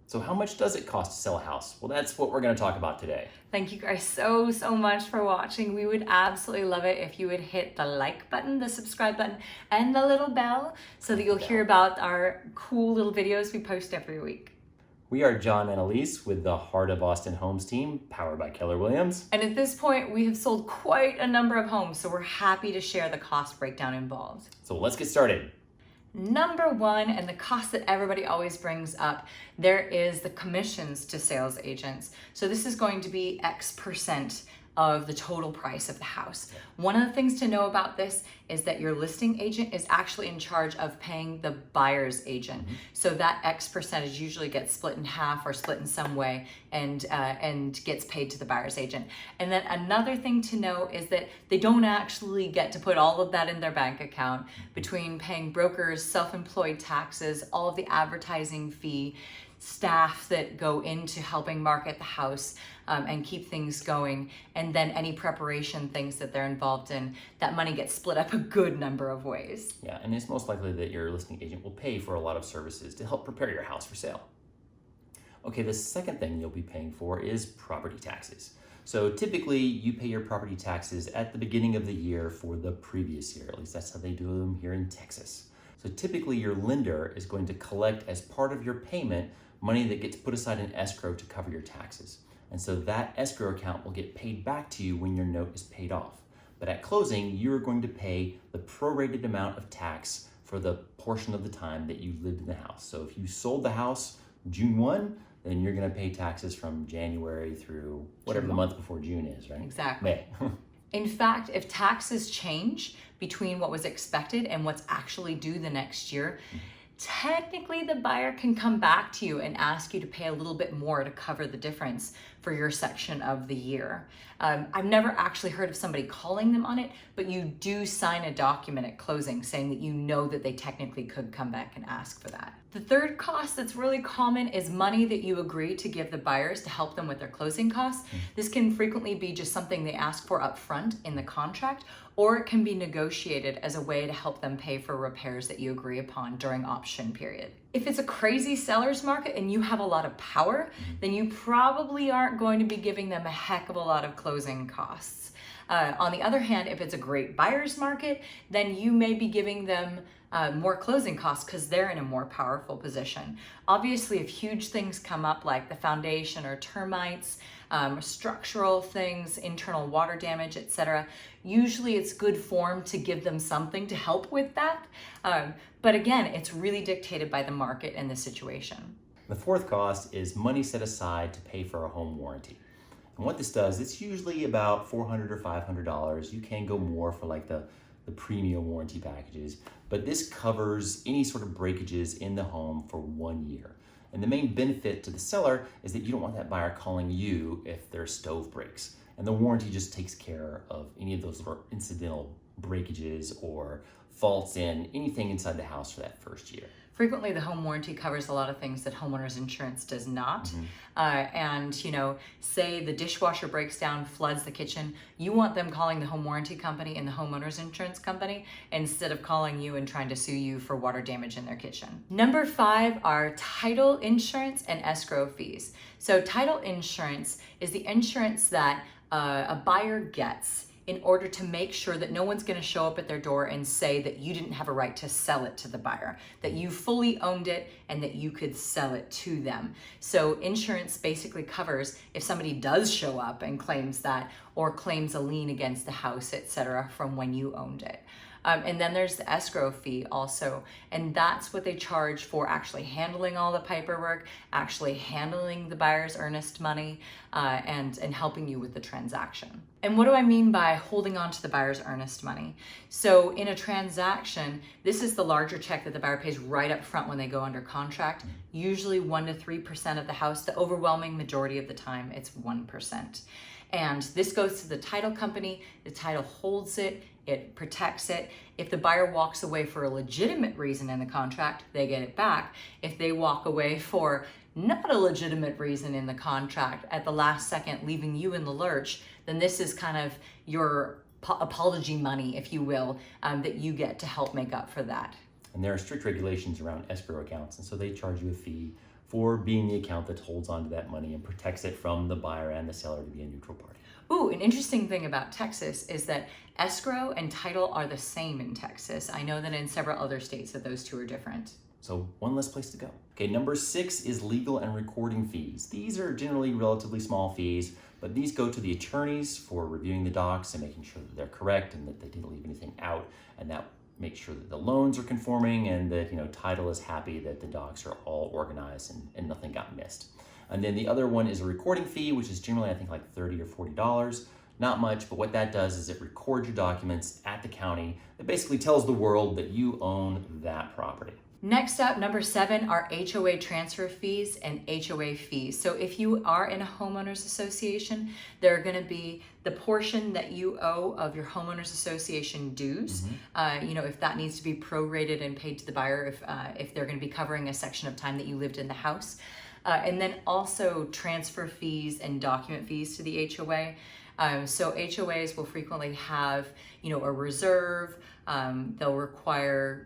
So how much does it cost to sell a house? Well, that's what we're going to talk about today. Thank you guys so much for watching. We would absolutely love it if you would hit the like button, the subscribe button, and the little bell so that you'll hear about our cool little videos we post every week. We are John and Alyse with the Heart of Austin Homes team, powered by Keller Williams. And at this point, we have sold quite a number of homes, so we're happy to share the cost breakdown involved. So let's get started. Number one, and the cost that everybody always brings up, there is the commissions to sales agents. So this is going to be X% of the total price of the house. One of the things to know about this is that your listing agent is actually in charge of paying the buyer's agent. So that X percentage usually gets split in half or split in some way and gets paid to the buyer's agent. And then another thing to know is that they don't actually get to put all of that in their bank account between paying brokers, self-employed taxes, all of the advertising fee, staff that go into helping market the house and keep things going, and then any preparation things that they're involved in. That money gets split up a good number of ways. Yeah, and it's most likely that your listing agent will pay for a lot of services to help prepare your house for sale. Okay, the second thing you'll be paying for is property taxes. So typically you pay your property taxes at the beginning of the year for the previous year. At least that's how they do them here in Texas. So typically your lender is going to collect as part of your payment money that gets put aside in escrow to cover your taxes. And so that escrow account will get paid back to you when your note is paid off. But at closing, you're going to pay the prorated amount of tax for the portion of the time that you lived in the house. So if you sold the house June 1, then you're going to pay taxes from January through whatever the month before June is, right? Exactly. May. In fact, if taxes change between what was expected and what's actually due the next year, technically the buyer can come back to you and ask you to pay a little bit more to cover the difference for your section of the year. I've never actually heard of somebody calling them on it, but you do sign a document at closing saying that you know that they technically could come back and ask for that. The third cost that's really common is money that you agree to give the buyers to help them with their closing costs. This can frequently be just something they ask for up front in the contract, or it can be negotiated as a way to help them pay for repairs that you agree upon during option period. If it's a crazy seller's market and you have a lot of power, then you probably aren't going to be giving them a heck of a lot of closing costs. On the other hand, if it's a great buyer's market, then you may be giving them more closing costs because they're in a more powerful position. Obviously, if huge things come up like the foundation or termites, structural things, internal water damage, etc., usually it's good form to give them something to help with that. But again, it's really dictated by the market and the situation. The fourth cost is money set aside to pay for a home warranty. And what this does, it's usually about $400 or $500. You can go more for like the premium warranty packages, but this covers any sort of breakages in the home for 1 year. And the main benefit to the seller is that you don't want that buyer calling you if their stove breaks. And the warranty just takes care of any of those little incidental breakages or faults in anything inside the house for that first year. Frequently, the home warranty covers a lot of things that homeowners insurance does not. And say the dishwasher breaks down, floods the kitchen, you want them calling the home warranty company and the homeowner's insurance company instead of calling you and trying to sue you for water damage in their kitchen. Number 5 are title insurance and escrow fees. So title insurance is the insurance that a buyer gets in order to make sure that no one's going to show up at their door and say that you didn't have a right to sell it to the buyer, that you fully owned it and that you could sell it to them. So insurance basically covers if somebody does show up and claims that, or claims a lien against the house, etc., from when you owned it. And then there's the escrow fee also, and that's what they charge for actually handling all the paperwork, actually handling the buyer's earnest money, and helping you with the transaction. And what do I mean by holding on to the buyer's earnest money? So in a transaction, this is the larger check that the buyer pays right up front when they go under contract, usually 1 to 3% of the house. The overwhelming majority of the time, it's 1%. And this goes to the title company, the title holds it, it protects it. If the buyer walks away for a legitimate reason in the contract, they get it back. If they walk away for not a legitimate reason in the contract at the last second, leaving you in the lurch, then this is kind of your apology money, if you will, that you get to help make up for that. And there are strict regulations around escrow accounts, and so they charge you a fee for being the account that holds onto that money and protects it from the buyer and the seller to be a neutral party. Ooh, an interesting thing about Texas is that escrow and title are the same in Texas. I know that in several other states that those two are different. So one less place to go. Okay, number 6 is legal and recording fees. These are generally relatively small fees, but these go to the attorneys for reviewing the docs and making sure that they're correct and that they didn't leave anything out, and that makes sure that the loans are conforming and that title is happy that the docs are all organized and nothing got missed. And then the other one is a recording fee, which is generally I think like $30 or $40. Not much, but what that does is it records your documents at the county. It basically tells the world that you own that property. Next up, number 7 are HOA transfer fees and HOA fees. So if you are in a homeowners association, there are going to be the portion that you owe of your homeowners association dues. If that needs to be prorated and paid to the buyer, if they're going to be covering a section of time that you lived in the house. And then also transfer fees and document fees to the HOA. So HOAs will frequently have, a reserve. They'll require,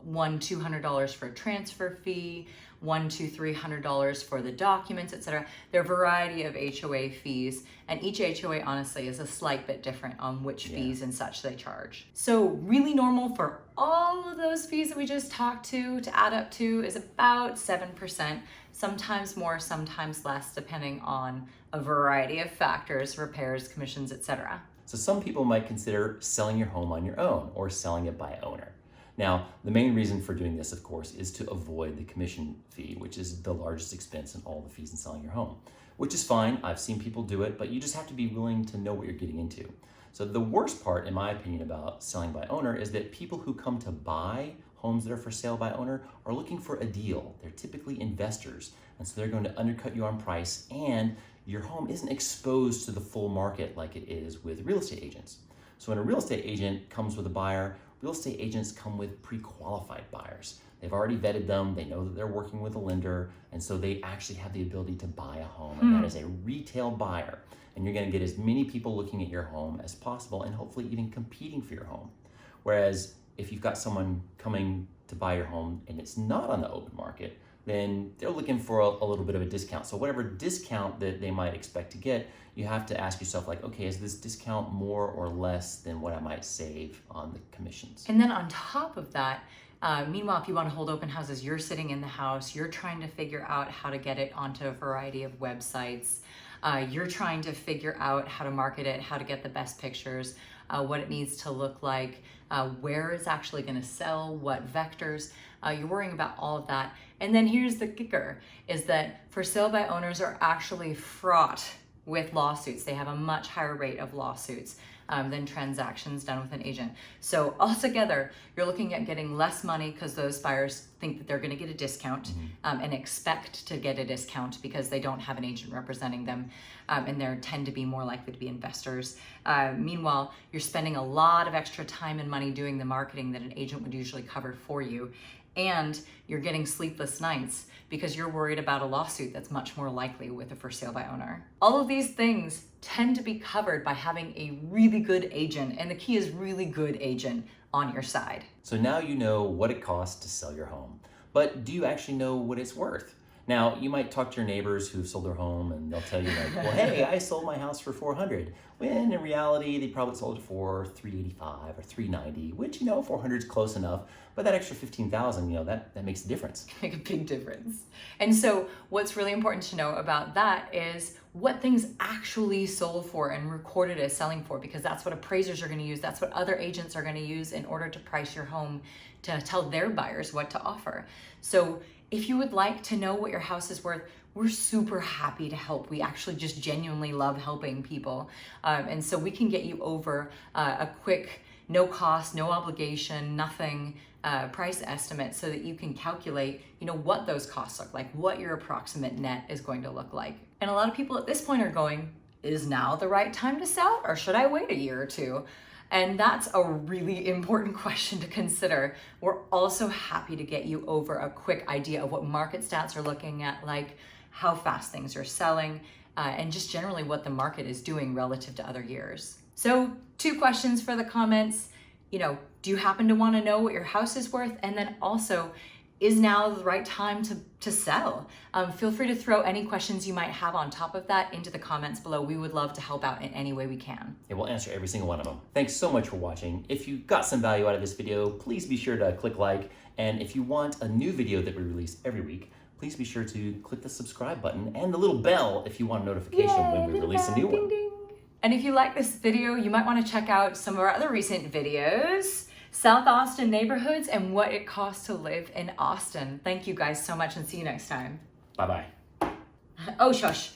$200 for a transfer fee, $300 for the documents, etc. There are a variety of HOA fees, and each HOA honestly is a slight bit different on which fees and such they charge. So really normal for all of those fees that we just talked to add up to is about 7%, sometimes more, sometimes less, depending on a variety of factors, repairs, commissions, etc. So some people might consider selling your home on your own or selling it by owner. Now, the main reason for doing this, of course, is to avoid the commission fee, which is the largest expense in all the fees in selling your home, which is fine. I've seen people do it, but you just have to be willing to know what you're getting into. So the worst part, in my opinion, about selling by owner is that people who come to buy homes that are for sale by owner are looking for a deal. They're typically investors, and so they're going to undercut you on price, and your home isn't exposed to the full market like it is with real estate agents. So when a real estate agent comes with a buyer, real estate agents come with pre-qualified buyers. They've already vetted them, they know that they're working with a lender, and so they actually have the ability to buy a home, and that is a retail buyer. And you're gonna get as many people looking at your home as possible and hopefully even competing for your home. Whereas if you've got someone coming to buy your home and it's not on the open market, then they're looking for a little bit of a discount. So whatever discount that they might expect to get, you have to ask yourself like, okay, is this discount more or less than what I might save on the commissions? And then on top of that, meanwhile, if you want to hold open houses, you're sitting in the house, you're trying to figure out how to get it onto a variety of websites. You're trying to figure out how to market it, how to get the best pictures, what it needs to look like, where it's actually going to sell, what vectors. You're worrying about all of that. And then here's the kicker, is that for sale by owners are actually fraught with lawsuits. They have a much higher rate of lawsuits than transactions done with an agent. So altogether, you're looking at getting less money because those buyers think that they're going to get a discount and expect to get a discount because they don't have an agent representing them, and they tend to be more likely to be investors. Meanwhile, you're spending a lot of extra time and money doing the marketing that an agent would usually cover for you, and you're getting sleepless nights because you're worried about a lawsuit that's much more likely with a for sale by owner. All of these things tend to be covered by having a really good agent, and the key is really good agent on your side. So now you know what it costs to sell your home, but do you actually know what it's worth? Now, you might talk to your neighbors who've sold their home and they'll tell you like, well, hey, I sold my house for $400. When in reality, they probably sold it for $385 or $390, which, $400 is close enough, but that extra $15,000, that makes a difference. Make a big difference. And so what's really important to know about that is what things actually sold for and recorded as selling for, because that's what appraisers are going to use. That's what other agents are going to use in order to price your home, to tell their buyers what to offer. So if you would like to know what your house is worth, we're super happy to help. We actually just genuinely love helping people. And so we can get you over a quick, no cost, no obligation, nothing price estimate so that you can calculate, what those costs look like, what your approximate net is going to look like. And a lot of people at this point are going, is now the right time to sell, or should I wait a year or two? And that's a really important question to consider. We're also happy to get you over a quick idea of what market stats are looking at, like how fast things are selling, and just generally what the market is doing relative to other years. So 2 questions for the comments. Do you happen to want to know what your house is worth? And then also, is now the right time to sell? Feel free to throw any questions you might have on top of that into the comments below. We would love to help out in any way we can. Yeah, we'll answer every single one of them. Thanks so much for watching. If you got some value out of this video, please be sure to click like. And if you want a new video that we release every week, please be sure to click the subscribe button and the little bell if you want a notification when we release a new one. Ding. And if you like this video, you might want to check out some of our other recent videos, South Austin neighborhoods and what it costs to live in Austin. Thank you guys so much and see you next time. Bye-bye. Oh, shush.